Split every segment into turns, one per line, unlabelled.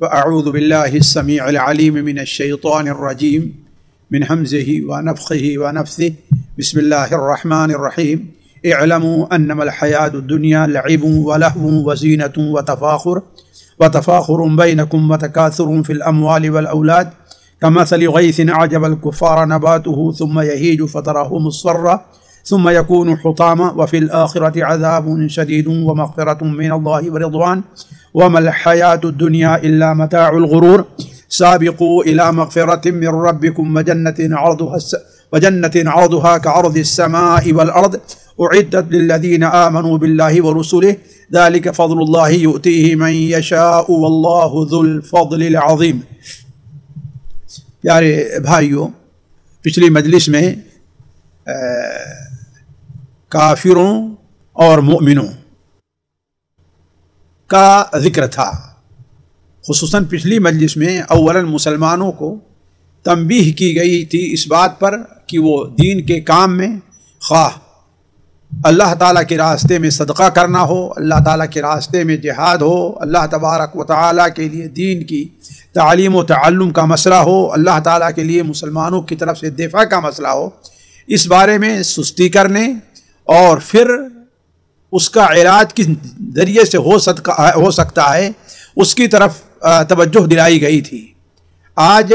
فأعوذ بالله السميع العليم من الشيطان الرجيم من همزه ونفخه ونفثه بسم الله الرحمن الرحيم اعلموا أنما الحياة الدنيا لعب ولهو وزينة وتفاخر بينكم وتكاثر في الأموال والأولاد كمثل غيث أعجب الكفار نباته ثم يهيج فتراه مصفرا ثم يكون حطاما وفي الآخرة عذاب شديد ومغفرة من الله ورضوان وما الحياة الدنيا إلا متاع الغرور سابقوا إلى مغفرة من ربكم وجنة عرضها كعرض السماء والأرض أعدت للذين آمنوا بالله ورسله ذلك فضل الله يؤتيه من يشاء والله ذو الفضل العظيم۔ پیارے بھائیوں، پچھلی مجلس میں کافروں اور مومنوں کا ذکر تھا۔ خصوصاً پچھلی مجلس میں اولاً مسلمانوں کو تنبیہ کی گئی تھی اس بات پر کہ وہ دین کے کام میں خواہ اللہ تعالیٰ کے راستے میں صدقہ کرنا ہو، اللہ تعالیٰ کے راستے میں جہاد ہو، اللہ تبارک و تعالیٰ کے لیے دین کی تعلیم و تعلم کا مسئلہ ہو، اللہ تعالیٰ کے لیے مسلمانوں کی طرف سے دفاع کا مسئلہ ہو، اس بارے میں سستی کرنے اور پھر اس کا علاج کس ذریعے سے ہو سکتا ہے اس کی طرف توجہ دلائی گئی تھی۔ آج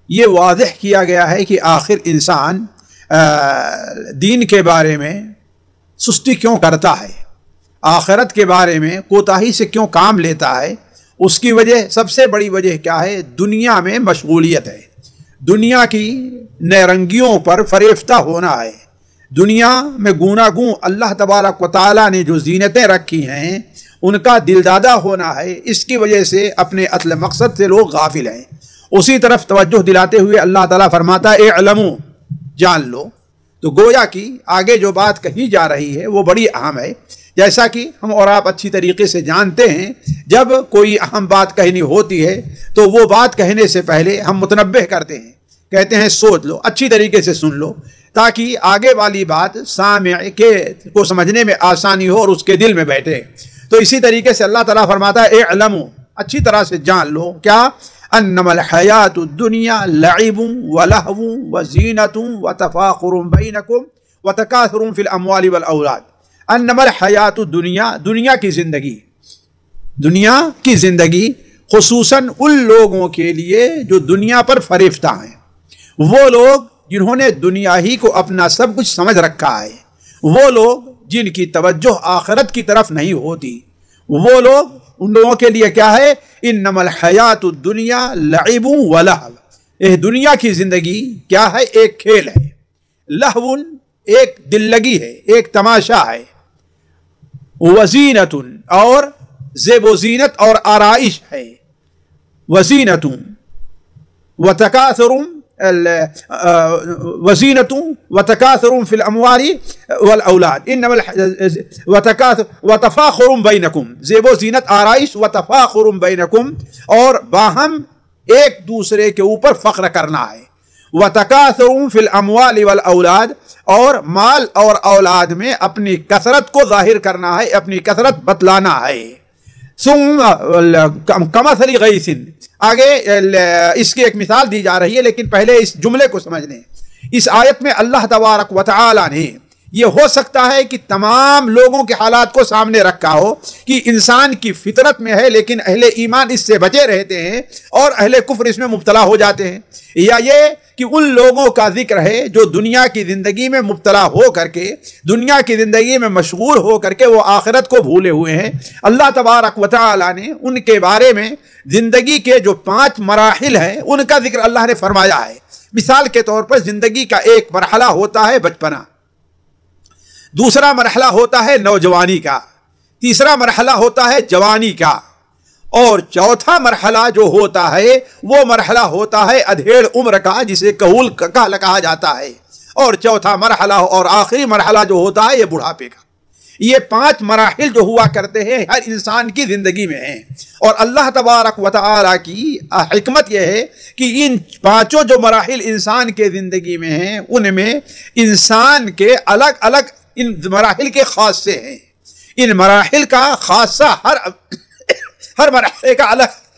یہ واضح کیا گیا ہے کہ آخر انسان دین کے بارے میں سستی کیوں کرتا ہے، آخرت کے بارے میں کوتاہی سے کیوں کام لیتا ہے۔ اس کی وجہ، سب سے بڑی وجہ کیا ہے؟ دنیا میں مشغولیت ہے، دنیا کی نیرنگیوں پر فریفتہ ہونا ہے، دنیا میں گوناگوں اللہ تبارک و تعالیٰ نے جو زینتیں رکھی ہیں ان کا دلدادہ ہونا ہے۔ اس کی وجہ سے اپنے اصل مقصد سے لوگ غافل ہیں۔ اسی طرف توجہ دلاتے ہوئے اللہ تعالیٰ فرماتا ہے اعلموا، جان لو۔ تو گویا کہ آگے جو بات کہی جا رہی ہے وہ بڑی اہم ہے۔ جیسا کہ ہم اور آپ اچھی طریقے سے جانتے ہیں، جب کوئی اہم بات کہنی ہوتی ہے تو وہ بات کہنے سے پہلے ہم متنبہ کرتے ہیں، کہتے ہیں سوچ لو، اچھی طریقے سے سن لو، تاکہ آگے والی بات سامع کو سمجھنے میں آسانی ہو اور اس کے دل میں بیٹھے۔ تو اسی طریقے سے اللہ تعالیٰ فرماتا ہے اعلموا، اچھی طرح سے جان لو، کیا؟ انما الحیات الدنیا لعب ولہو وزینۃ وتفاخر بینکم وتکاثر فی الاموال والاولاد۔ انما الحیات الدنیا، دنیا کی زندگی، دنیا کی زندگی خصوصاً ان لوگوں کے لیے جو دنیا پر فریفتہ ہیں، وہ لوگ جنہوں نے دنیا ہی کو اپنا سب کچھ سمجھ رکھا ہے، وہ لوگ جن کی توجہ آخرت کی طرف نہیں ہوتی، وہ لوگ، ان لوگوں کے لیے کیا ہے؟ انما الحیات الدنیا لعب ولہو، یہ دنیا کی زندگی کیا ہے؟ ایک کھیل ہے، لہو ایک دل لگی ہے، ایک تماشا ہے، وزینت اور زیب و زینت اور آرائش ہے، وزینت وتکاثر وزینۃ وتکاثر فی الاموال والاولاد وتفاخر بینکم، زیب و زینت، آرائش، وتفاخر بینکم، اور باہم ایک دوسرے کے اوپر فخر کرنا ہے، وتکاثر فی الاموال والاولاد، اور مال اور اولاد میں اپنی کثرت کو ظاہر کرنا ہے، اپنی کثرت بتلانا ہے۔ ثم کمثل غیث، آگے اس کی ایک مثال دی جا رہی ہے، لیکن پہلے اس جملے کو سمجھ لیں۔ اس آیت میں اللہ تبارک و تعالی نے، یہ ہو سکتا ہے کہ تمام لوگوں کے حالات کو سامنے رکھا ہو کہ انسان کی فطرت میں ہے لیکن اہل ایمان اس سے بچے رہتے ہیں اور اہل کفر اس میں مبتلا ہو جاتے ہیں، یا یہ کہ ان لوگوں کا ذکر ہے جو دنیا کی زندگی میں مبتلا ہو کر کے، دنیا کی زندگی میں مشغول ہو کر کے وہ آخرت کو بھولے ہوئے ہیں۔ اللہ تبارک و تعالی نے ان کے بارے میں زندگی کے جو 5 مراحل ہیں ان کا ذکر اللہ نے فرمایا ہے۔ مثال کے طور پر زندگی کا ایک مرحلہ ہوتا ہے بچپنا، دوسرا مرحلہ ہوتا ہے نوجوانی کا، تیسرا مرحلہ ہوتا ہے جوانی کا، اور چوتھا مرحلہ جو ہوتا ہے وہ مرحلہ ہوتا ہے ادھیڑ عمر کا، جسے کہول کہا جاتا ہے، اور چوتھا مرحلہ اور آخری مرحلہ جو ہوتا ہے یہ بڑھاپے کا۔ یہ 5 مراحل جو ہوا کرتے ہیں ہر انسان کی زندگی میں ہیں، اور اللہ تبارک و تعالی کی حکمت یہ ہے کہ ان 5 جو مراحل انسان کے زندگی میں ہیں ان میں انسان کے الگ الگ ان مراحل کے خاصے ہیں، ان مراحل کا خاصہ ہر مرحلے کا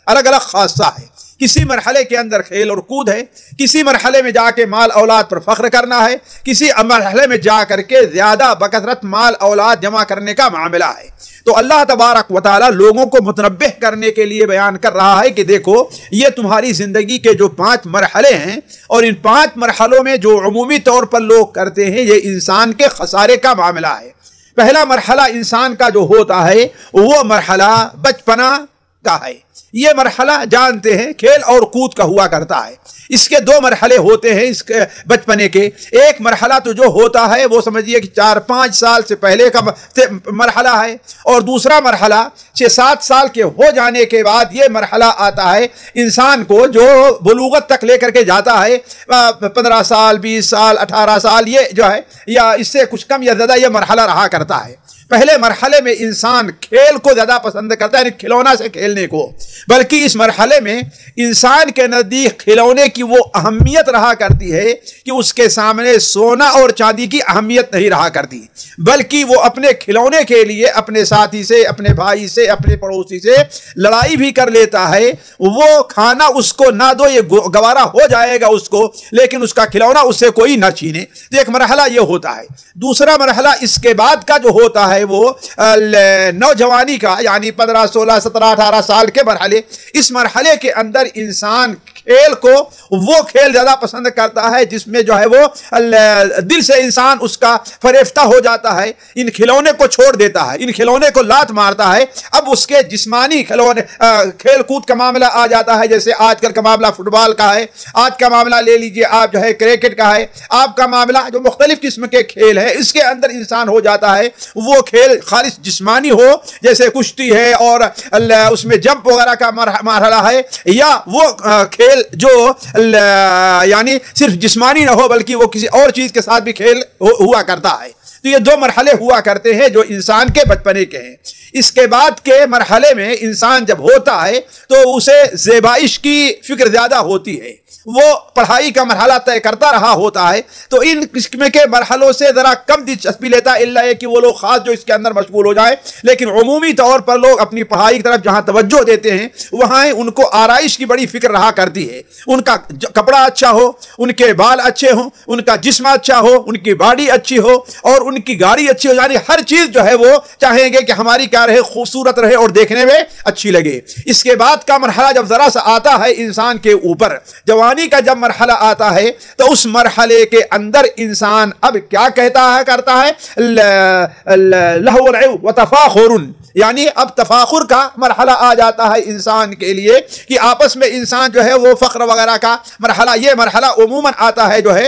الگ الگ خاصہ ہے. کسی مرحلے کے اندر کھیل اور کود ہے, کسی مرحلے میں جا کے مال اولاد پر فخر کرنا ہے, کسی مرحلے میں جا کر کے زیادہ بکثرت مال اولاد جمع کرنے کا معاملہ ہے. تو اللہ تبارک و تعالی لوگوں کو متنبہ کرنے کے لیے بیان کر رہا ہے کہ دیکھو یہ تمہاری زندگی کے جو 5 مرحلے ہیں, اور ان 5 مرحلوں میں جو عمومی طور پر لوگ کرتے ہیں یہ انسان کے خسارے کا معاملہ ہے. پہلا مرحلہ انسان کا جو ہوتا ہے وہ مرحلہ بچپنا کا ہے. یہ مرحلہ جانتے ہیں کھیل اور کود کا ہوا کرتا ہے. اس کے 2 مرحلے ہوتے ہیں اس کے بچپنے کے. ایک مرحلہ تو جو ہوتا ہے وہ سمجھیے کہ 4-5 سال سے پہلے کا مرحلہ ہے, اور دوسرا مرحلہ 6-7 سال کے ہو جانے کے بعد یہ مرحلہ آتا ہے انسان کو جو بلوغت تک لے کر کے جاتا ہے. 15 سال 20 سال 18 سال یہ جو ہے یا اس سے کچھ کم یا زیادہ یہ مرحلہ رہا کرتا ہے. پہلے مرحلے میں انسان کھیل کو زیادہ پسند کرتا ہے, یعنی کھلونا سے کھیلنے کو, بلکہ اس مرحلے میں انسان کے نزدیک کھلونے کی وہ اہمیت رہا کرتی ہے کہ اس کے سامنے سونا اور چاندی کی اہمیت نہیں رہا کرتی, بلکہ وہ اپنے کھلونے کے لیے اپنے ساتھی سے, اپنے بھائی سے, اپنے پڑوسی سے لڑائی بھی کر لیتا ہے. وہ کھانا اس کو نہ دو یہ گوارا ہو جائے گا اس کو, لیکن اس کا کھلونا اس سے کوئی نہ چھینے. تو ایک مرحلہ یہ ہوتا ہے. دوسرا مرحلہ اس کے بعد کا جو ہوتا ہے وہ نوجوانی کا, یعنی 15 16 17 18 سال کے مرحلے. اس مرحلے کے اندر انسان کھیل کو وہ کھیل زیادہ پسند کرتا ہے جس میں جو ہے وہ دل سے انسان اس کا فریفتہ ہو جاتا ہے, ان کھلونے کو چھوڑ دیتا ہے, ان کھلونے کو لات مارتا ہے. اب اس کے جسمانی کھیل کود کا معاملہ آ جاتا ہے, جیسے آج کل کا معاملہ فٹ بال کا ہے, آج کا معاملہ لے لیجئے آپ جو ہے کرکٹ کا ہے, آپ کا معاملہ جو مختلف قسم کے کھیل ہے اس کے اندر انسان ہو جاتا ہے. وہ کھیل خالص جسمانی ہو جیسے کشتی ہے اور اس میں جمپ وغیرہ کا مرحلہ ہے, یا وہ کھیل جو یعنی صرف جسمانی نہ ہو بلکہ وہ کسی اور چیز کے ساتھ بھی کھیل ہوا کرتا ہے. تو یہ 2 مرحلے ہوا کرتے ہیں جو انسان کے بچپنے کے ہیں. اس کے بعد کے مرحلے میں انسان جب ہوتا ہے تو اسے زیبائش کی فکر زیادہ ہوتی ہے, وہ پڑھائی کا مرحلہ طے کرتا رہا ہوتا ہے, تو ان قسم کے مرحلوں سے ذرا کم دلچسپی لیتا ہے, الا یہ کہ وہ لوگ خاص جو اس کے اندر مشغول ہو جائیں. لیکن عمومی طور پر لوگ اپنی پڑھائی کی طرف جہاں توجہ دیتے ہیں وہاں ان کو آرائش کی بڑی فکر رہا کرتی ہے. ان کا کپڑا اچھا ہو, ان کے بال اچھے ہوں, ان کا جسم اچھا ہو, ان کی باڈی اچھی ہو اور ان کی گاڑی اچھی ہو, یعنی ہر چیز جو ہے وہ چاہیں گے کہ ہماری کیا رہے, خوبصورت رہے اور دیکھنے میں اچھی لگے. اس کے بعد کا مرحلہ جب ذرا سا آتا ہے انسان کے اوپر, جوانی کا جب مرحلہ آتا ہے تو اس مرحلے کے اندر انسان اب کیا کرتا ہے لہو العب وتفاخر, یعنی اب تفاخر کا مرحلہ آ جاتا ہے انسان کے لیے کہ آپس میں انسان جو ہے وہ فخر وغیرہ کا مرحلہ, یہ مرحلہ عموماً آتا ہے جو ہے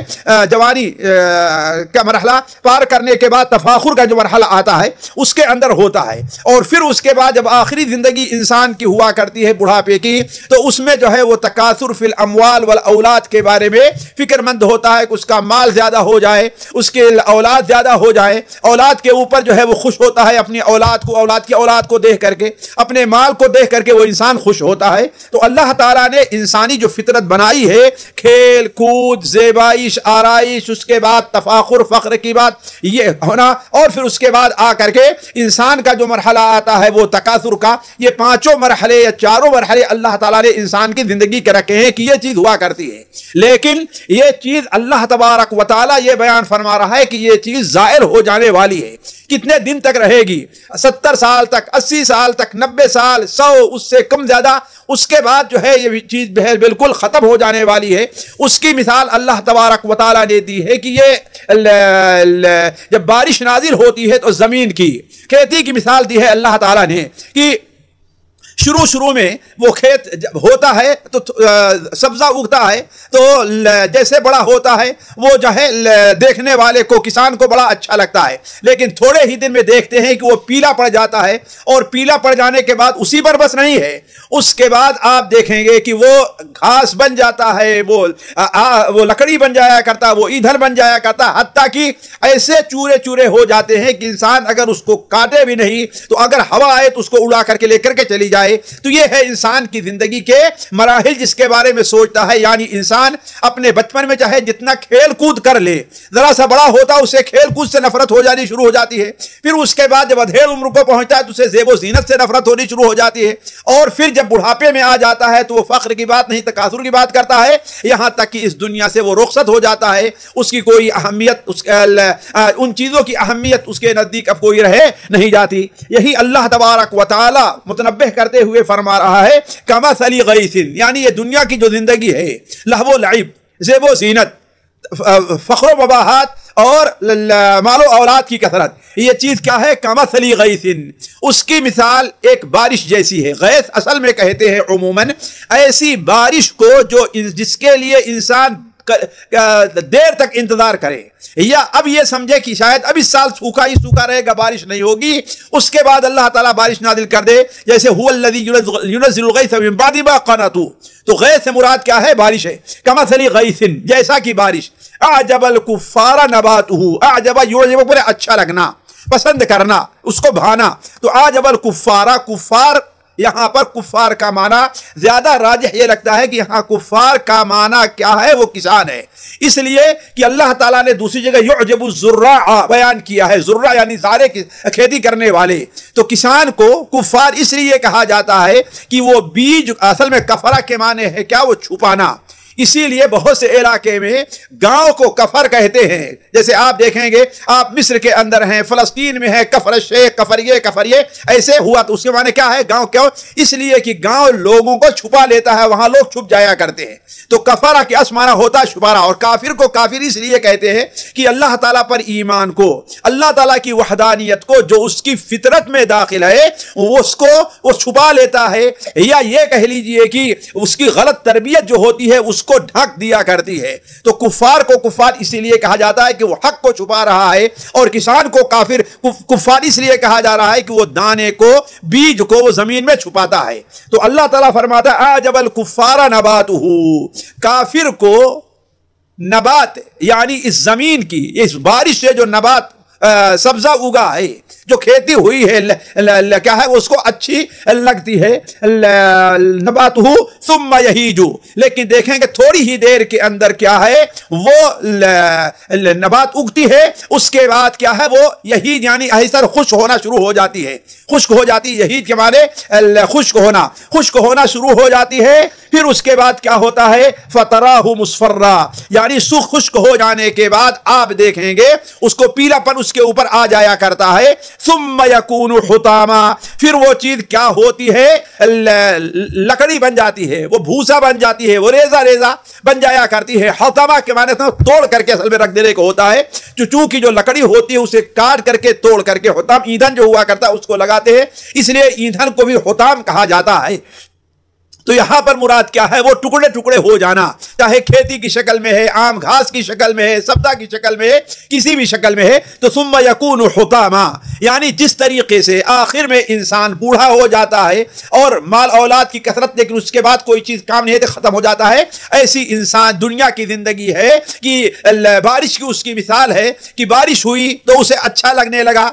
جوانی کا مرحلہ پار کرنے کے بعد تفاخر کا جو مرحلہ آتا ہے اس کے اندر ہوتا ہے. اور پھر اس کے بعد جب آخری زندگی انسان کی ہوا کرتی ہے بڑھاپے کی, تو اس میں جو ہے وہ تکاثر فی الاموال والاولاد کے بارے میں فکر مند ہوتا ہے کہ اس کا مال زیادہ ہو جائے, اس کے اولاد زیادہ ہو جائے, اولاد کے اوپر جو ہے وہ خوش ہوتا ہے, اپنی اولاد کو, اولاد کی اولاد کو دیکھ کر کے, اپنے مال کو دیکھ کر کے وہ انسان خوش ہوتا ہے. تو اللہ تعالیٰ نے انسانی جو فطرت بنائی ہے, کھیل کود, زیبائش, آرائش, اس کے بعد تفاخر فخر کی بات یہ ہونا, اور پھر اس کے بعد آ کر کے انسان کا جو مرحلہ آتا ہے وہ تکاثر کا, یہ 5 مرحلے یا 4 مرحلے اللہ تعالیٰ نے انسان کی زندگی کے رکھے ہیں کہ یہ چیز ہوا کرتی ہے. لیکن یہ چیز اللہ تبارک و تعالیٰ یہ بیان فرما رہا ہے کہ یہ چیز زائل ہو جانے والی ہے. کتنے دن تک رہے گی؟ 70 سال تک, 80 سال تک, 90 سال, 100, اس سے کم زیادہ. اس کے بعد جو ہے یہ چیز بالکل ختم ہو جانے والی ہے. اس کی مثال اللہ تبارک و تعالیٰ نے دی ہے کہ یہ جب بارش نازل ہوتی ہے تو زمین کی کھیتی کی مثال دی ہے اللہ تعالیٰ نے کہ شروع میں وہ کھیت جب ہوتا ہے تو سبزہ اگتا ہے تو جیسے بڑا ہوتا ہے وہ جو ہے دیکھنے والے کو, کسان کو بڑا اچھا لگتا ہے, لیکن تھوڑے ہی دن میں دیکھتے ہیں کہ وہ پیلا پڑ جاتا ہے, اور پیلا پڑ جانے کے بعد اسی پر بس نہیں ہے, اس کے بعد آپ دیکھیں گے کہ وہ گھاس بن جاتا ہے, وہ لکڑی بن جایا کرتا, وہ ایندھن بن جایا کرتا, حتیٰ کہ ایسے چورے ہو جاتے ہیں کہ انسان اگر اس کو کاٹے بھی نہیں تو اگر ہوا آئے تو اس کو اڑا کر کے لے کر کے چلی جائے. ہے۔ تو یہ ہے انسان کی زندگی کے مراحل جس کے بارے میں سوچتا ہے۔ یعنی انسان اپنے بچپن میں چاہے جتنا کھیل کود کر لے، ذرا سا بڑا ہوتا اسے کھیل کود سے نفرت ہو جانی شروع ہو جاتی ہے، پھر اس کے بعد جب ادھیڑ عمر کو پہنچتا ہے تو اسے زیب و زینت سے نفرت ہونی شروع ہو جاتی ہے، اور پھر جب بڑھاپے میں آ جاتا ہے تو وہ فخر کی بات نہیں تکاثر کی بات کرتا ہے، یہاں تک کہ اس دنیا سے وہ رخصت ہو جاتا ہے، اس کی کوئی اہمیت، ان چیزوں کی اہمیت اس کے نزدیک اب کوئی رہے نہیں جاتی۔ یہی اللہ تبارک و تعالی متنبہ کرتے ہوئے فرما رہا ہے کمثل غیث، یعنی یہ دنیا کی جو زندگی ہے، لہو و لعب، زیب و زینت، فخر و مباحات اور مال و اولاد کی کثرت، یہ چیز کیا ہے؟ کمثل غیث، اس کی مثال ایک بارش جیسی ہے۔ غیث اصل میں کہتے ہیں عموماً ایسی بارش کو جو جس کے لیے انسان دیر تک انتظار کرے، یا اب یہ سمجھے کہ شاید اب اس سال سوکھا ہی سوکھا رہے گا، بارش نہیں ہوگی، اس کے بعد اللہ تعالیٰ بارش نازل کر دے، جیسے هو الذی ينزل الغیث من بعد ما قنطوا، تو غیث سے مراد کیا ہے؟ بارش ہے۔ کمثل غیث، جیسا کہ بارش، اعجب الکفار نباتہ، اعجب یعجب پر اچھا لگنا، پسند کرنا، اس کو بھانا، تو اعجب الکفار، کفار یہاں پر کفار کا معنی زیادہ راجح یہ لگتا ہے کہ یہاں کفار کا معنی کیا ہے؟ وہ کسان ہے، اس لیے کہ اللہ تعالیٰ نے دوسری جگہ یعجب الزراع بیان کیا ہے، زرع یعنی سارے کھیتی کرنے والے، تو کسان کو کفار اس لیے کہا جاتا ہے کہ وہ بیج اصل میں کفرہ کے معنی ہے کیا؟ وہ چھپانا، اسی لیے بہت سے علاقے میں گاؤں کو کفر کہتے ہیں، جیسے آپ دیکھیں گے آپ مصر کے اندر ہیں، فلسطین میں ہے کفر الشیخ، کفریے ایسے ہوا، تو اس کے معنی کیا ہے؟ گاؤں۔ کیوں؟ اس لیے کہ گاؤں لوگوں کو چھپا لیتا ہے، وہاں لوگ چھپ جایا کرتے ہیں، تو کفرہ کی اصل معنی ہوتا ہے چھپانا، اور کافر کو کافر اس لیے کہتے ہیں کہ اللہ تعالیٰ پر ایمان کو، اللہ تعالیٰ کی وحدانیت کو جو اس کی فطرت میں داخل ہے اس کو وہ چھپا لیتا ہے، یا یہ کہہ لیجئے کہ اس کی غلط تربیت جو ہوتی ہے اس کو ڈھک دیا کرتی ہے، تو کفار کو کفار اسی لیے کہا جاتا ہے کہ وہ حق کو چھپا رہا ہے، اور کسان کو کافر کفار اس لیے کہا جا رہا ہے کہ وہ دانے کو، بیج کو وہ زمین میں چھپاتا ہے۔ تو اللہ تعالیٰ فرماتا ہے اعجب الکفار نباتہ، کافر کو نبات یعنی اس زمین کی، اس بارش سے جو نبات سبزہ اگا ہے، جو کھیتی ہوئی ہے، کیا ہے؟ اس کو اچھی لگتی ہے، نباتہ ثم یہیج، لیکن دیکھیں کہ تھوڑی ہی دیر کے اندر کیا ہے؟ وہ نبات اگتی ہے، اس کے بعد کیا ہے؟ وہ یہیج یعنی ایسر خشک ہونا شروع ہو جاتی ہے، خشک ہو جاتی ہے، یہیج کے معنی خشک ہونا شروع ہو جاتی ہے، پھر اس کے بعد کیا ہوتا ہے؟ فتراہ مصفرا، یعنی سرخ خشک ہو جانے کے بعد آپ دیکھیں گے اس کو پیلا پن اس کے اوپر آ جایا کرتا ہے، ثم یکون حطاما، پھر وہ چیز کیا ہوتی ہے؟ لکڑی بن جاتی ہے، وہ بھوسا بن جاتی ہے، وہ ریزہ بن جایا کرتی ہے۔ حطاما کے معنی توڑ کر کے اصل میں رکھ دینے کو ہوتا ہے، چونکہ جو لکڑی ہوتی ہے اسے کاٹ کر کے توڑ کر کے، حطام ایندھن جو ہوا کرتا ہے اس کو لگاتے ہیں، اس لیے ایندھن کو بھی حطام کہا جاتا ہے۔ تو یہاں پر مراد کیا ہے؟ وہ ٹکڑے ٹکڑے ہو جانا، چاہے کھیتی کی شکل میں ہے، عام گھاس کی شکل میں ہے، سبزہ کی شکل میں ہے، کسی بھی شکل میں ہے، تو ثم یکون حطاما، یعنی جس طریقے سے آخر میں انسان بوڑھا ہو جاتا ہے اور مال اولاد کی کثرت، لیکن اس کے بعد کوئی چیز کام نہیں ہے تو ختم ہو جاتا ہے، ایسی انسان دنیا کی زندگی ہے کہ بارش کی اس کی مثال ہے کہ بارش ہوئی تو اسے اچھا لگنے لگا،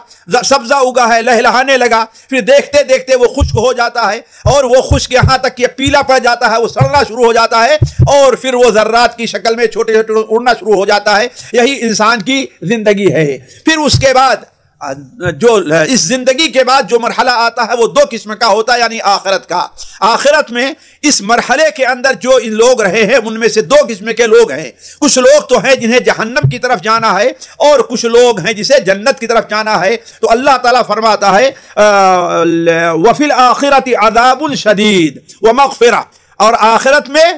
سبزہ اگا ہے، لہلہانے لگا، پھر دیکھتے دیکھتے وہ خشک ہو جاتا ہے، اور وہ خشک یہاں تک کہ پیلا پڑ جاتا ہے، وہ سڑنا شروع ہو جاتا ہے، اور پھر وہ ذرات کی شکل میں چھوٹے چھوٹے اڑنا شروع ہو جاتا ہے۔ یہی انسان کی زندگی ہے۔ پھر اس کے بعد جو اس زندگی کے بعد جو مرحلہ آتا ہے وہ دو قسم کا ہوتا ہے، یعنی آخرت کا۔ آخرت میں اس مرحلے کے اندر جو ان لوگ رہے ہیں ان میں سے دو قسم کے لوگ ہیں، کچھ لوگ تو ہیں جنہیں جہنم کی طرف جانا ہے، اور کچھ لوگ ہیں جسے جنت کی طرف جانا ہے۔ تو اللہ تعالیٰ فرماتا ہے وَفِي الْآخِرَةِ عَذَابٌ شَدِيدٌ وَمَغْفِرَةٌ، اور آخرت میں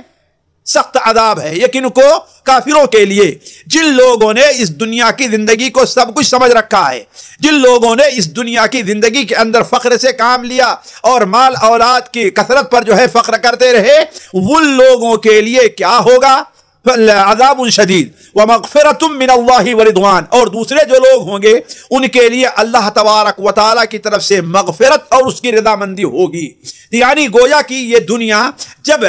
سخت عذاب ہے، لیکن کو کافروں کے لیے، جن لوگوں نے اس دنیا کی زندگی کو سب کچھ سمجھ رکھا ہے، جن لوگوں نے اس دنیا کی زندگی کے اندر فخر سے کام لیا اور مال اولاد کی کثرت پر جو ہے فخر کرتے رہے، ان لوگوں کے لیے کیا ہوگا؟ عذاب شدید ومغفرۃ من اللہ ورضوان، اور دوسرے جو لوگ ہوں گے ان کے لیے اللہ تبارک و تعالیٰ کی طرف سے مغفرت اور اس کی رضامندی ہوگی۔ یعنی گویا کہ یہ دنیا جب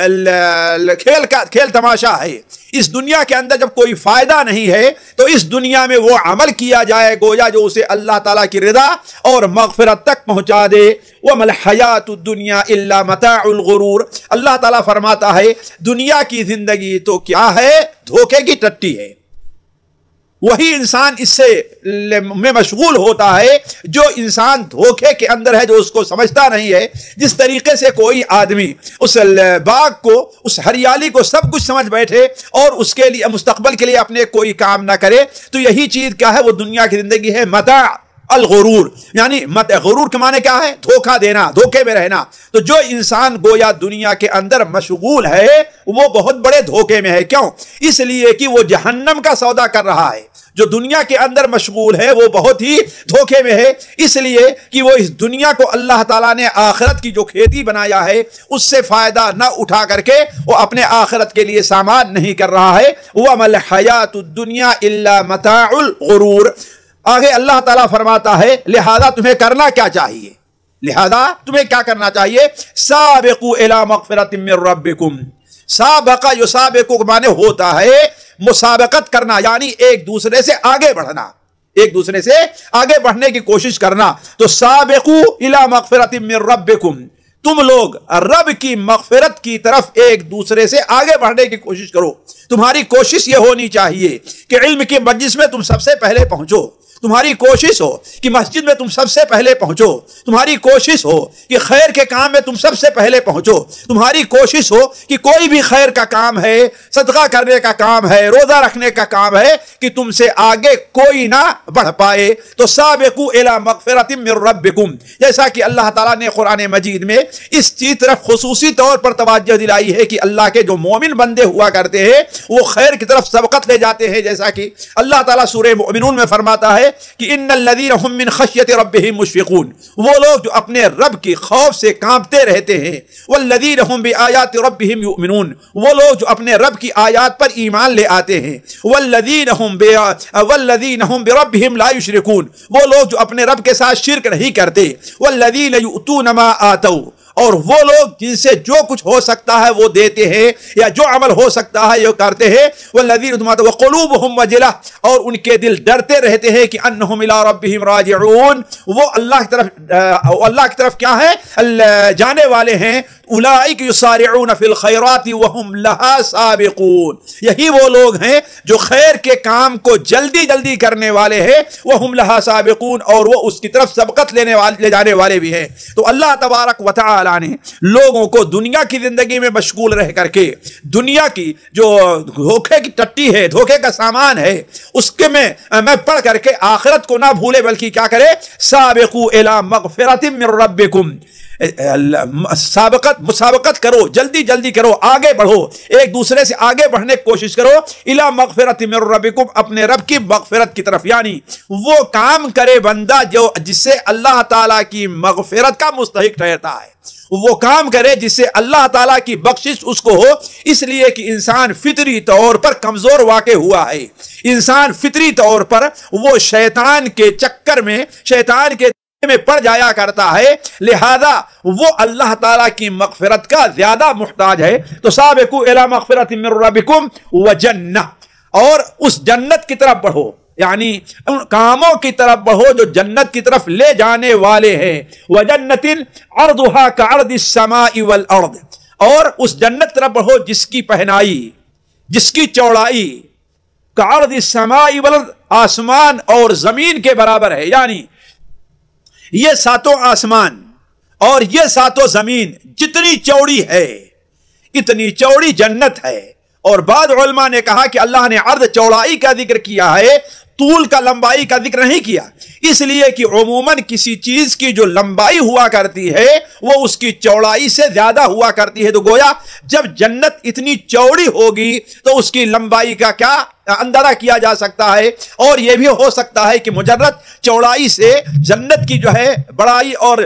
کھیل تماشا ہے، اس دنیا کے اندر جب کوئی فائدہ نہیں ہے تو اس دنیا میں وہ عمل کیا جائے گویا جو اسے اللہ تعالیٰ کی رضا اور مغفرت تک پہنچا دے۔ وَمَا الْحَيَاةُ الدُّنْيَا إِلَّا مَتَاعُ الْغُرُورِ، اللہ تعالیٰ فرماتا ہے دنیا کی زندگی تو کیا ہے؟ دھوکے کی ٹٹی ہے۔ وہی انسان اس سے میں مشغول ہوتا ہے جو انسان دھوکے کے اندر ہے، جو اس کو سمجھتا نہیں ہے۔ جس طریقے سے کوئی آدمی اس باغ کو، اس ہریالی کو سب کچھ سمجھ بیٹھے اور اس کے لیے مستقبل کے لیے اپنے کوئی کام نہ کرے، تو یہی چیز کیا ہے؟ وہ دنیا کی زندگی ہے متاع الغرور، یعنی غرور کے معنی کیا ہے؟ دھوکہ دینا، دھوکے میں رہنا۔ تو جو انسان گویا دنیا کے اندر مشغول ہے وہ بہت بڑے دھوکے میں ہے۔ کیوں؟ اس لیے کہ وہ جہنم کا سودا کر رہا ہے۔ جو دنیا کے اندر مشغول ہے وہ بہت ہی دھوکے میں ہے، اس لیے کہ وہ اس دنیا کو اللہ تعالیٰ نے آخرت کی جو کھیتی بنایا ہے اس سے فائدہ نہ اٹھا کر کے وہ اپنے آخرت کے لیے سامان نہیں کر رہا ہے۔ وَمَا الْحَيَاةُ الدُّنْيَا إِلَّا مَتَاعُ الْغُرُورِ۔ آگے اللہ تعالیٰ فرماتا ہے لہذا تمہیں کرنا کیا چاہیے؟ لہذا تمہیں کیا کرنا چاہیے؟ سابقوا الی مغفرۃ من ربکم۔ سابقہ یسابقوا کے معنی ہوتا ہے مسابقت کرنا، یعنی ایک دوسرے سے آگے بڑھنا، ایک دوسرے سے آگے بڑھنے کی کوشش کرنا۔ تو سابقوا الی مغفرۃ من ربکم، تم لوگ رب کی مغفرت کی طرف ایک دوسرے سے آگے بڑھنے کی کوشش کرو۔ تمہاری کوشش یہ ہونی چاہیے کہ علم کی مجلس میں تم سب سے پہلے پہنچو، تمہاری کوشش ہو کہ مسجد میں تم سب سے پہلے پہنچو، تمہاری کوشش ہو کہ خیر کے کام میں تم سب سے پہلے پہنچو، تمہاری کوشش ہو کہ کوئی بھی خیر کا کام ہے، صدقہ کرنے کا کام ہے، روزہ رکھنے کا کام ہے، کہ تم سے آگے کوئی نہ بڑھ پائے۔ تو سابقوا الی مغفرۃ من ربکم، جیسا کہ اللہ تعالیٰ نے قرآن مجید میں اس چیز طرف خصوصی طور پر توجہ دلائی ہے کہ اللہ کے جو مومن بندے ہوا کرتے ہیں وہ خیر کی طرف سبقت لے جاتے ہیں، جیسا کہ اللہ تعالیٰ سورہ مؤمنون میں فرماتا ہے کہ ان الذین هم من خشیۃ ربهم مشفقون، وہ لوگ جو اپنے رب کی خوف سے کانپتے رہتے ہیں۔ والذین هم بآیات ربهم یؤمنون، وہ لوگ جو اپنے رب کی آیات پر ایمان لے آتے ہیں۔ والذین هم بربهم لا یشرکون، وہ لوگ جو اپنے رب کے ساتھ شرک نہیں کرتے۔ والذین یؤتون ما آتوا، اور وہ لوگ جن سے جو کچھ ہو سکتا ہے وہ دیتے ہیں یا جو عمل ہو سکتا ہے یہ کرتے ہیں۔ والذین وقلوبهم وجلہ، اور ان کے دل ڈرتے رہتے ہیں کہ انہم الی ربہم راجعون، وہ اللہ کی طرف کیا ہے؟ جانے والے ہیں۔ اولئک یسارعون فی الخیرات وہم لہا سابقون، یہی وہ لوگ ہیں جو خیر کے کام کو جلدی جلدی کرنے والے ہیں۔ وہم لہا سابقون، اور وہ اس کی طرف سبقت لے جانے والے بھی ہیں۔ تو اللہ تبارک و تعالی نے لوگوں کو دنیا کی زندگی میں مشغول رہ کر کے دنیا کی جو دھوکے کی ٹٹی ہے، دھوکے کا سامان ہے، اس کے میں پڑھ کر کے آخرت کو نہ بھولے بلکہ کیا کرے؟ سابقوا الی مغفرۃ من ربکم، مسابقت کرو، جلدی جلدی کرو، آگے بڑھو، ایک دوسرے سے آگے بڑھنے کی کوشش کرو۔ الی مغفرۃ من ربکم، اپنے رب کی مغفرت کی طرف، یعنی وہ کام کرے بندہ جس سے اللہ تعالیٰ کی مغفرت کا مستحق ٹھہرتا ہے، وہ کام کرے جس سے اللہ تعالیٰ کی بخشش اس کو ہو۔ اس لیے کہ انسان فطری طور پر کمزور واقع ہوا ہے، انسان فطری طور پر وہ شیطان کے چکر میں، شیطان کے میں پڑ جایا کرتا ہے، لہذا وہ اللہ تعالیٰ کی مغفرت کا زیادہ محتاج ہے۔ تو سابقوا الی مغفرۃ من ربکم وجنہ، اور اس جنت کی طرف بڑھو، یعنی ان کاموں کی طرف بڑھو جو جنت کی طرف لے جانے والے ہیں۔ وجنت عرضها كعرض السماء والارض، اور اس جنت طرف بڑھو جس کی پہنائی، جس کی چوڑائی كعرض السماء والارض، آسمان اور زمین کے برابر ہے، یعنی یہ ساتوں آسمان اور یہ ساتوں زمین جتنی چوڑی ہے اتنی چوڑی جنت ہے۔ اور بعض علماء نے کہا کہ اللہ نے عرض چوڑائی کا ذکر کیا ہے، طول کا، لمبائی کا ذکر نہیں کیا، اس لیے کہ عموماً کسی چیز کی جو لمبائی ہوا کرتی ہے وہ اس کی چوڑائی سے زیادہ ہوا کرتی ہے۔ تو گویا جب جنت اتنی چوڑی ہوگی تو اس کی لمبائی کا کیا اندازہ کیا جا سکتا ہے، اور یہ بھی ہو سکتا ہے کہ مجرد چوڑائی سے جنت کی جو ہے بڑائی اور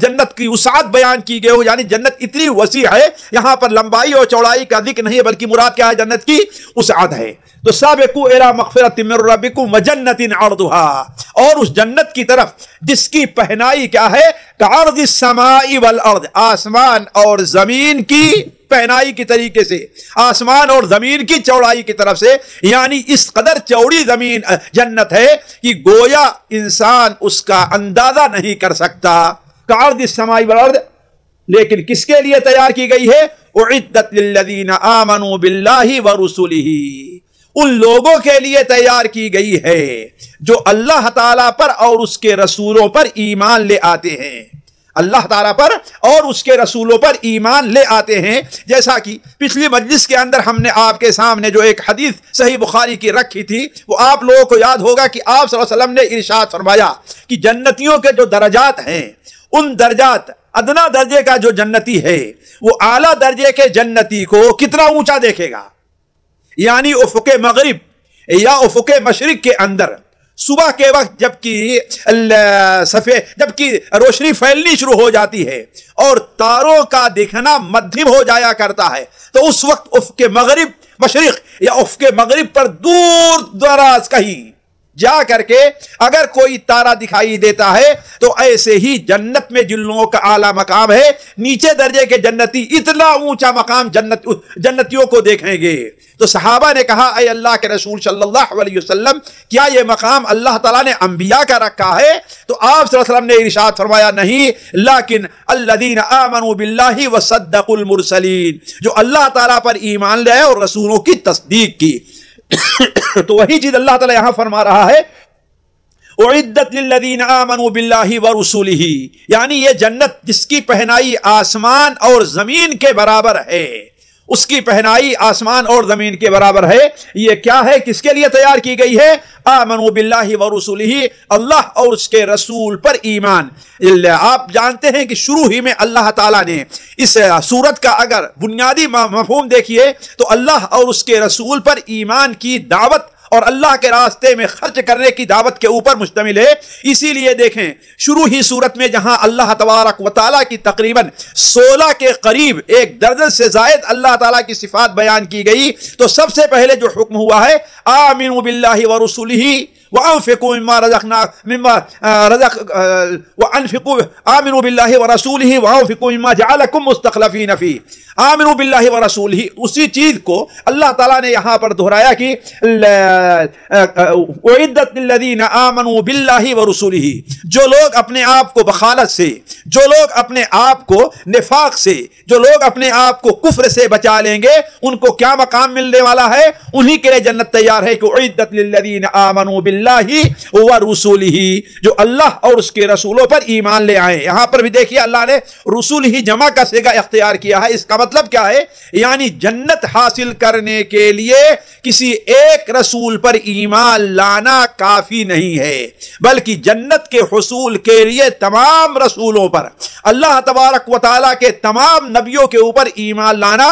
جنت کی وسعت بیان کی گئی ہو، یعنی جنت اتنی وسیع ہے، یہاں پر لمبائی اور چوڑائی کا ذکر نہیں ہے بلکہ مراد کیا ہے؟ جنت کی وسعت ہے۔ تو سابقوا الی مغفرۃ من ربکم وجنت عرضها، اور اس جنت کی طرف جس کی پہنائی کیا ہے؟ کعرض السماء والارض، آسمان اور زمین کی پہنائی کی طریقے سے، آسمان اور زمین کی چوڑائی کی طرف سے، یعنی اس قدر چوڑی زمین جنت ہے کہ گویا انسان اس کا اندازہ نہیں کر سکتا۔ کعرض السماء والارض، لیکن کس کے لیے تیار کی گئی ہے؟ اعدت للذین آمنوا باللہ ورسلہ، ان لوگوں کے لیے تیار کی گئی ہے جو اللہ تعالیٰ پر اور اس کے رسولوں پر ایمان لے آتے ہیں، اللہ تعالیٰ پر اور اس کے رسولوں پر ایمان لے آتے ہیں۔ جیسا کہ پچھلی مجلس کے اندر ہم نے آپ کے سامنے جو ایک حدیث صحیح بخاری کی رکھی تھی، وہ آپ لوگوں کو یاد ہوگا کہ آپ صلی اللہ علیہ وسلم نے ارشاد فرمایا کہ جنتیوں کے جو درجات ہیں، ان درجات، ادنا درجے کا جو جنتی ہے وہ اعلیٰ درجے کے جنتی کو کتنا اونچا دیکھے گا؟ یعنی افق مغرب یا افق مشرق کے اندر صبح کے وقت جبکہ روشنی پھیلنی شروع ہو جاتی ہے اور تاروں کا دکھنا مدھم ہو جایا کرتا ہے، تو اس وقت افق مغرب، مشرق یا افق مغرب پر دور دراز کہیں جا کر کے اگر کوئی تارا دکھائی دیتا ہے تو ایسے ہی جنت میں جن لوگوں کا اعلیٰ مقام ہے، نیچے درجے کے جنتی اتنا اونچا مقام جنتیوں کو دیکھیں گے۔ تو صحابہ نے کہا اے اللہ کے رسول صلی اللہ علیہ وسلم، کیا یہ مقام اللہ تعالیٰ نے انبیاء کا رکھا ہے؟ تو آپ صلی اللہ علیہ وسلم نے ارشاد فرمایا نہیں، لیکن الذین آمنوا باللہ وصدقوا المرسلین، جو اللہ تعالیٰ پر ایمان لے اور رسولوں کی تصدیق کی۔ تو وہی چیز اللہ تعالیٰ یہاں فرما رہا ہے، اعدت للذین آمنوا باللہ ورسولہ، یعنی یہ جنت جس کی پہنائی آسمان اور زمین کے برابر ہے، اس کی پہنائی آسمان اور زمین کے برابر ہے۔ یہ کیا ہے؟ کس کے لیے تیار کی گئی ہے؟ آمنوا باللہ ورسولہ، اللہ اور اس کے رسول پر ایمان۔ آپ جانتے ہیں کہ شروع ہی میں اللہ تعالیٰ نے اس سورت کا اگر بنیادی مفہوم دیکھیے تو اللہ اور اس کے رسول پر ایمان کی دعوت اور اللہ کے راستے میں خرچ کرنے کی دعوت کے اوپر مشتمل ہے۔ اسی لیے دیکھیں شروع ہی سورت میں جہاں اللہ تبارک و تعالیٰ کی تقریباً 16 کے قریب، 1 درجن سے زائد اللہ تعالیٰ کی صفات بیان کی گئی، تو سب سے پہلے جو حکم ہوا ہے آمنوا باللہ ورسولہ وانفقوا آمنوا باللہ ورسولہ وانفقوا مما جعلکم مستخلفین فیہ۔ آمنوا باللہ ورسولہ، اسی چیز کو اللہ تعالیٰ نے یہاں پر دہرایا کہ اعدت للذین آمنوا باللہ ورسولہ، جو لوگ اپنے آپ کو بخالت سے، جو لوگ اپنے آپ کو نفاق سے، جو لوگ اپنے آپ کو کفر سے بچا لیں گے، ان کو کیا مقام ملنے والا ہے؟ انہی کے لیے جنت تیار ہے کہ اعدت للذین آمنوا باللہ ورسولہ، جو اللہ اور اس کے رسولوں پر ایمان لے آئے۔ یہاں پر بھی دیکھیے اللہ نے رسول ہی جمع کا صیغہ اختیار کیا ہے۔ اس کا مطلب کیا ہے؟ یعنی جنت حاصل کرنے کے لیے کسی ایک رسول پر ایمان لانا کافی نہیں ہے، بلکہ جنت کے حصول کے لیے تمام رسولوں پر، اللہ تبارک و تعالیٰ کے تمام نبیوں کے اوپر ایمان لانا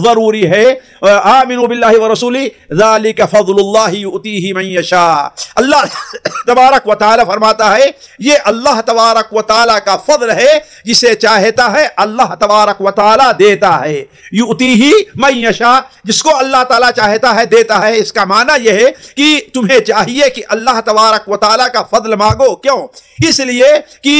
ضروری ہے۔ آمنوا باللہ ورسولہ ذالک فضل اللہ یؤتیہ من یشاء، اللہ تبارک و تعالیٰ فرماتا ہے یہ اللہ تبارک و تعالیٰ کا فضل ہے، جسے چاہتا ہے اللہ تبارک و تعالیٰ دیتا ہے۔ یؤتیہ من یشاء، جس کو اللہ تعالیٰ چاہتا ہے دیتا ہے۔ اس کا معنی یہ ہے کہ تمہیں چاہیے کہ اللہ تبارک و تعالیٰ کا فضل مانگو۔ کیوں؟ اس لیے کہ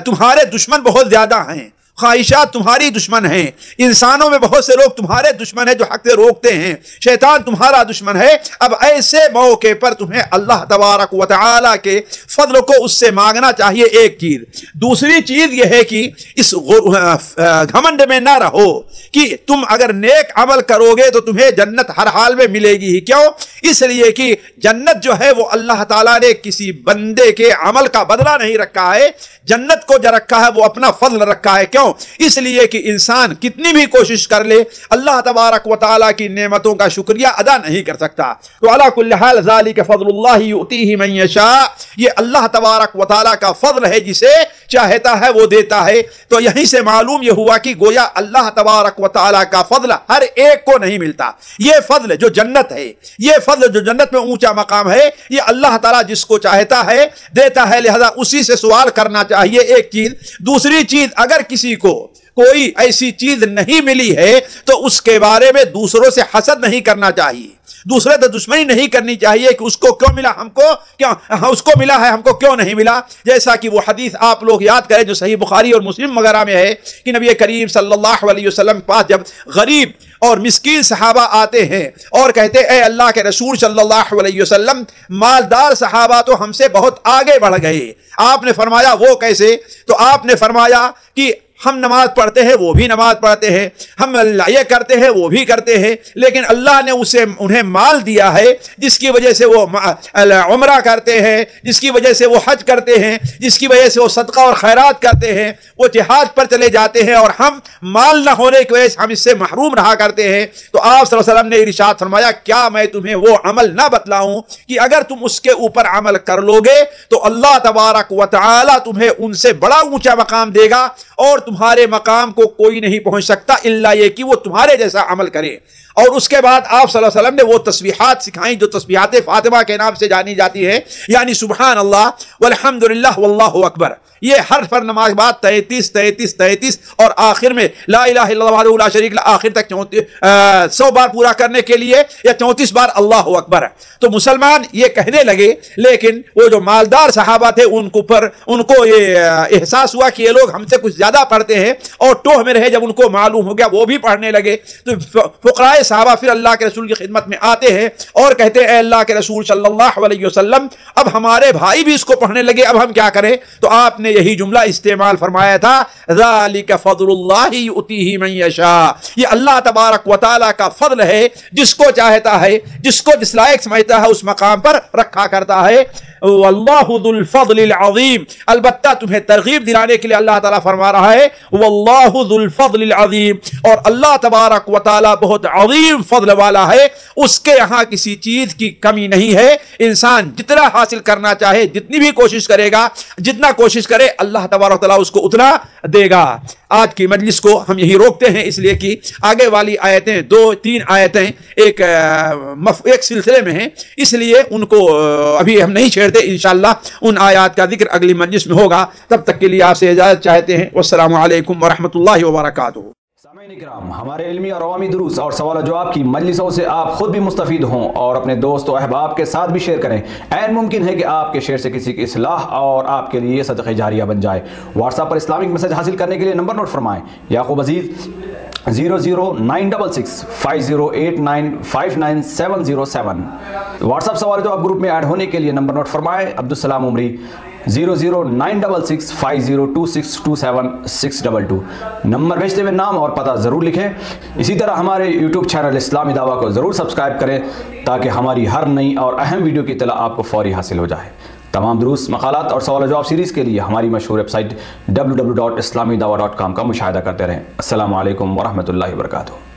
تمہارے دشمن بہت زیادہ ہیں، خواہشات تمہاری دشمن ہیں، انسانوں میں بہت سے لوگ تمہارے دشمن ہیں جو حق سے روکتے ہیں، شیطان تمہارا دشمن ہے۔ اب ایسے موقع پر تمہیں اللہ تبارک و تعالیٰ کے فضل کو اس سے مانگنا چاہیے، ایک چیز۔ دوسری چیز یہ ہے کہ اس گھمنڈ میں نہ رہو کہ تم اگر نیک عمل کرو گے تو تمہیں جنت ہر حال میں ملے گی ہی۔ کیوں؟ اس لیے کہ جنت جو ہے وہ اللہ تعالیٰ نے کسی بندے کے عمل کا بدلہ نہیں رکھا ہے، جنت کو جو رکھا ہے وہ اپنا فضل رکھا ہے۔ کیوں؟ اس لیے کہ انسان کتنی بھی کوشش کر لے اللہ تبارک و تعالیٰ کی نعمتوں کا شکریہ ادا نہیں کر سکتا۔ تو علی کل حال ذالک فضل اللہ یؤتیہ من یشاء، یہ اللہ تبارک و تعالیٰ کا فضل ہے، جسے چاہتا ہے وہ دیتا ہے۔ تو یہیں سے معلوم یہ ہوا کہ گویا اللہ تبارک و تعالیٰ کا فضل ہر ایک کو نہیں ملتا۔ یہ فضل جو جنت ہے، یہ فضل جو جنت میں اونچا مقام ہے، یہ اللہ تعالیٰ جس کو چاہتا ہے دیتا ہے، لہذا اسی سے سوال کرنا چاہیے، ایک چیز۔ دوسری چیز، اگر کسی کو کوئی ایسی چیز نہیں ملی ہے تو اس کے بارے میں دوسروں سے حسد نہیں کرنا چاہیے، دوسرے تو دشمنی نہیں کرنی چاہیے کہ اس کو کیوں ملا ہم کو کیوں، اس کو ملا ہے ہم کو کیوں نہیں ملا. جیسا کہ وہ حدیث آپ لوگ یاد کریں جو صحیح بخاری اور مسلم وغیرہ میں ہے کہ نبی کریم صلی اللہ علیہ وسلم کے پاس جب غریب اور مسکین صحابہ آتے ہیں اور کہتے اے اللہ کے رسول صلی اللہ علیہ وسلم مالدار صحابہ تو ہم سے بہت آگے بڑھ گئے. آپ نے فرمایا وہ کیسے؟ تو آپ نے فرمایا کہ ہم نماز پڑھتے ہیں وہ بھی نماز پڑھتے ہیں، ہم یہ کرتے ہیں وہ بھی کرتے ہیں، لیکن اللہ نے انہیں مال دیا ہے جس کی وجہ سے وہ عمرہ کرتے ہیں، جس کی وجہ سے وہ حج کرتے ہیں، جس کی وجہ سے وہ صدقہ اور خیرات کرتے ہیں، وہ جہاد پر چلے جاتے ہیں، اور ہم مال نہ ہونے کی وجہ سے ہم اس سے محروم رہا کرتے ہیں. تو آپ صلی اللہ علیہ وسلم نے ارشاد فرمایا کیا میں تمہیں وہ عمل نہ بتلاؤں کہ اگر تم اس کے اوپر عمل کر لو گے تو اللہ تبارک و تعالی تمہیں ان سے بڑا اونچا مقام دے گا، اور تمہارے مقام کو کوئی نہیں پہنچ سکتا الا یہ کہ وہ تمہارے جیسا عمل کرے. اور اس کے بعد آپ صلی اللہ علیہ وسلم نے وہ تسبیحات سکھائیں جو تسبیحات فاطمہ کے نام سے جانی جاتی ہے، یعنی سبحان اللہ والحمدللہ واللہ اکبر. یہ ہر پر نماز بعد 33 33 33 اور آخر میں لا الہ الا اللہ وحدہ لا شریک لہ آخر تک 100 بار پورا کرنے کے لیے یا 34 بار اللہ اکبر. تو مسلمان یہ کہنے لگے، لیکن وہ جو مالدار صحابہ تھے ان کو یہ احساس ہوا کہ یہ لوگ ہم سے کچھ زیادہ پڑھتے ہیں، اور ٹوہ میں رہے. جب ان کو معلوم ہو گیا وہ بھی پڑھنے لگے. تو فقراء صحابہ پھر اللہ کے رسول کی خدمت میں آتے ہیں اور کہتے ہیں اے اللہ کے رسول صلی اللہ علیہ وسلم اب ہمارے بھائی بھی اس کو پڑھنے لگے، اب ہم کیا کریں؟ تو آپ نے یہی جملہ استعمال فرمایا تھا ذالک فضل اللہ یؤتیہ من یشاء. یہ اللہ تبارک و تعالی کا فضل ہے، جس کو چاہتا ہے، جس کو جس لائق سمجھتا ہے اس مقام پر رکھا کرتا ہے. واللہ ذو الفضل العظیم. البتہ تمہیں ترغیب دلانے کے لیے اللہ تعالیٰ فرما رہا ہے واللہ ذو الفضل العظیم، اور اللہ تبارک و تعالیٰ بہت عظیم فضل والا ہے. اس کے یہاں کسی چیز کی کمی نہیں ہے. انسان جتنا حاصل کرنا چاہے، جتنی بھی کوشش کرے گا، جتنا کوشش کرے، اللہ تبارک و تعالیٰ اس کو اتنا دے گا. آج کی مجلس کو ہم یہی روکتے ہیں، اس لیے کہ آگے والی آیتیں 2-3 آیتیں ایک سلسلے میں ہیں، اس لیے ان کو ابھی ہم نہیں چھیڑتے. انشاءاللہ ان آیات کا ذکر اگلی مجلس میں ہوگا. تب تک کے لیے آپ سے اجازت چاہتے ہیں. والسلام علیکم ورحمۃ اللہ وبرکاتہ.
سامعین کرام، ہمارے علمی اور عوامی دروس اور سوال و جواب کی مجلسوں سے آپ خود بھی مستفید ہوں اور اپنے دوست و احباب کے ساتھ بھی شیئر کریں. عین ممکن ہے کہ آپ کے شیئر سے کسی کی اصلاح اور آپ کے لیے صدقہ جاریہ بن جائے. واٹس ایپ پر اسلامک میسج حاصل کرنے کے لیے نمبر نوٹ فرمائیں: یعقوب عزیز 00966 5089 59707. واٹس ایپ سوال جواب گروپ میں ایڈ ہونے کے لیے نمبر نوٹ فرمائیں: عبدالسلام عمری 00966 502627 نمبر بھیجتے ہوئے نام اور پتہ ضرور لکھیں. اسی طرح ہمارے یوٹیوب چینل اسلامی دعویٰ کو ضرور سبسکرائب کریں تاکہ ہماری ہر نئی اور اہم ویڈیو کی اطلاع آپ کو فوری حاصل ہو جائے. تمام دروس، مقالات اور سوال و جواب سیریز کے لیے ہماری مشہور ویب سائٹ www.islamidawah.com کا مشاہدہ کرتے رہیں. السلام علیکم ورحمۃ اللہ وبرکاتہ.